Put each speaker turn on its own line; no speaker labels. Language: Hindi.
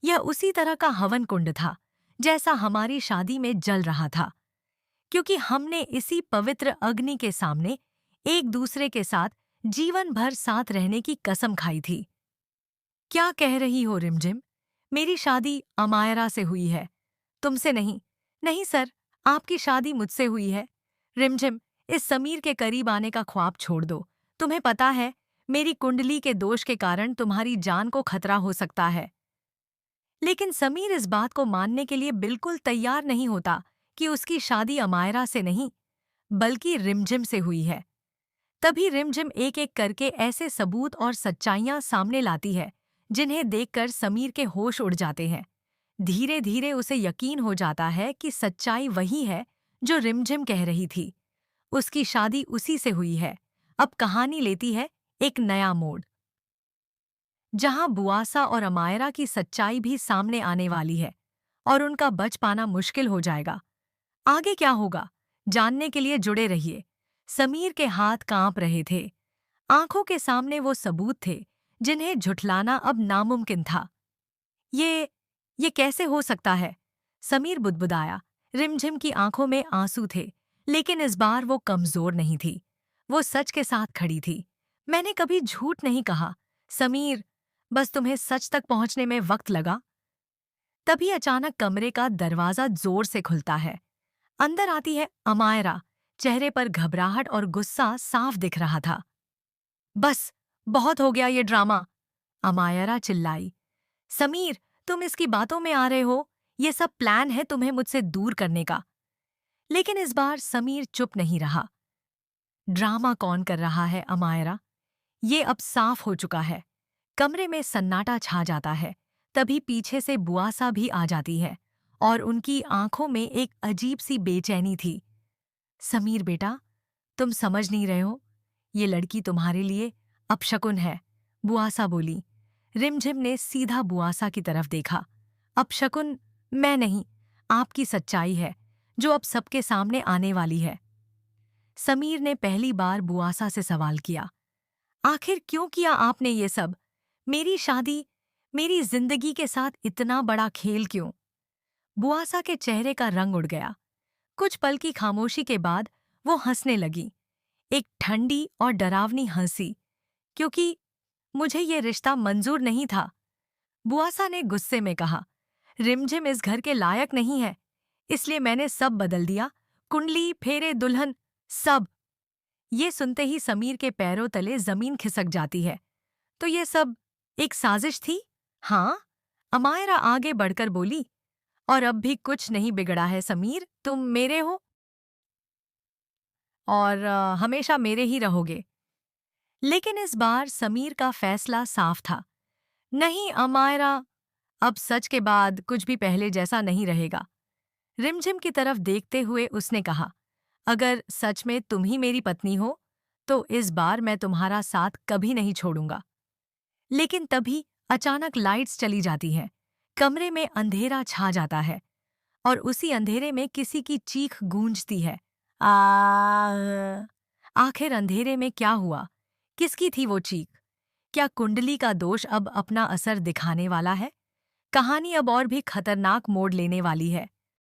यह उसी तरह का हवन कुंड था जैसा हमारी शादी में जल रहा था, क्योंकि हमने इसी पवित्र अग्नि के सामने एक दूसरे के साथ जीवन भर साथ रहने की कसम खाई थी। क्या कह रही हो रिमझिम? मेरी शादी अमायरा से हुई है, तुमसे नहीं। नहीं सर, आपकी शादी मुझसे हुई है। रिमझिम, इस समीर के करीब आने का ख्वाब छोड़ दो। तुम्हें पता है, मेरी कुंडली के दोष के कारण तुम्हारी जान को खतरा हो सकता है। लेकिन समीर इस बात को मानने के लिए बिल्कुल तैयार नहीं होता कि उसकी शादी अमायरा से नहीं, बल्कि रिमझिम से हुई है। तभी रिमझिम एक एक करके ऐसे सबूत और सच्चाइयां सामने लाती है जिन्हें देखकर समीर के होश उड़ जाते हैं। धीरे धीरे उसे यकीन हो जाता है कि सच्चाई वही है जो रिमझिम कह रही थी। उसकी शादी उसी से हुई है। अब कहानी लेती है एक नया मोड़, जहां बुआसा और अमायरा की सच्चाई भी सामने आने वाली है और उनका बच पाना मुश्किल हो जाएगा। आगे क्या होगा, जानने के लिए जुड़े रहिए। समीर के हाथ कांप रहे थे। आंखों के सामने वो सबूत थे जिन्हें झुठलाना अब नामुमकिन था। ये ये कैसे हो सकता है? समीर बुदबुदाया। रिमझिम की आंखों में आंसू थे, लेकिन इस बार वो कमजोर नहीं थी। वो सच के साथ खड़ी थी। मैंने कभी झूठ नहीं कहा समीर, बस तुम्हें सच तक पहुंचने में वक्त लगा। तभी अचानक कमरे का दरवाजा जोर से खुलता है। अंदर आती है अमायरा। चेहरे पर घबराहट और गुस्सा साफ दिख रहा था। बस, बहुत हो गया ये ड्रामा, अमायरा चिल्लाई। समीर, तुम इसकी बातों में आ रहे हो। ये सब प्लान है तुम्हें मुझसे दूर करने का। लेकिन इस बार समीर चुप नहीं रहा। ड्रामा कौन कर रहा है अमायरा? ये अब साफ हो चुका है। कमरे में सन्नाटा छा जाता है। तभी पीछे से बुआसा भी आ जाती है और उनकी आंखों में एक अजीब सी बेचैनी थी। समीर बेटा, तुम समझ नहीं रहे हो। ये लड़की तुम्हारे लिए अपशकुन है, बुआसा बोली। रिमझिम ने सीधा बुआसा की तरफ देखा। अपशकुन मैं नहीं, आपकी सच्चाई है जो अब सबके सामने आने वाली है। समीर ने पहली बार बुआसा से सवाल किया। आखिर क्यों किया आपने ये सब? मेरी शादी, मेरी जिंदगी के साथ इतना बड़ा खेल क्यों? बुआसा के चेहरे का रंग उड़ गया। कुछ पल की खामोशी के बाद वो हंसने लगी, एक ठंडी और डरावनी हंसी। क्योंकि मुझे ये रिश्ता मंजूर नहीं था, बुआसा ने गुस्से में कहा। रिमझिम इस घर के लायक नहीं है, इसलिए मैंने सब बदल दिया। कुंडली, फेरे, दुल्हन, सब। ये सुनते ही समीर के पैरों तले जमीन खिसक जाती है। तो ये सब एक साजिश थी? हाँ, अमायरा आगे बढ़कर बोली। और अब भी कुछ नहीं बिगड़ा है समीर, तुम मेरे हो और हमेशा मेरे ही रहोगे। लेकिन इस बार समीर का फैसला साफ था। नहीं अमायरा, अब सच के बाद कुछ भी पहले जैसा नहीं रहेगा। रिमझिम की तरफ देखते हुए उसने कहा, अगर सच में तुम ही मेरी पत्नी हो, तो इस बार मैं तुम्हारा साथ कभी नहीं छोड़ूंगा। लेकिन तभी अचानक लाइट्स चली जाती हैं। कमरे में अंधेरा छा जाता है और उसी अंधेरे में किसी की चीख गूंजती है। आ आखिर अंधेरे में क्या हुआ? किसकी थी वो चीख? क्या कुंडली का दोष अब अपना असर दिखाने वाला है? कहानी अब और भी खतरनाक मोड़ लेने वाली है।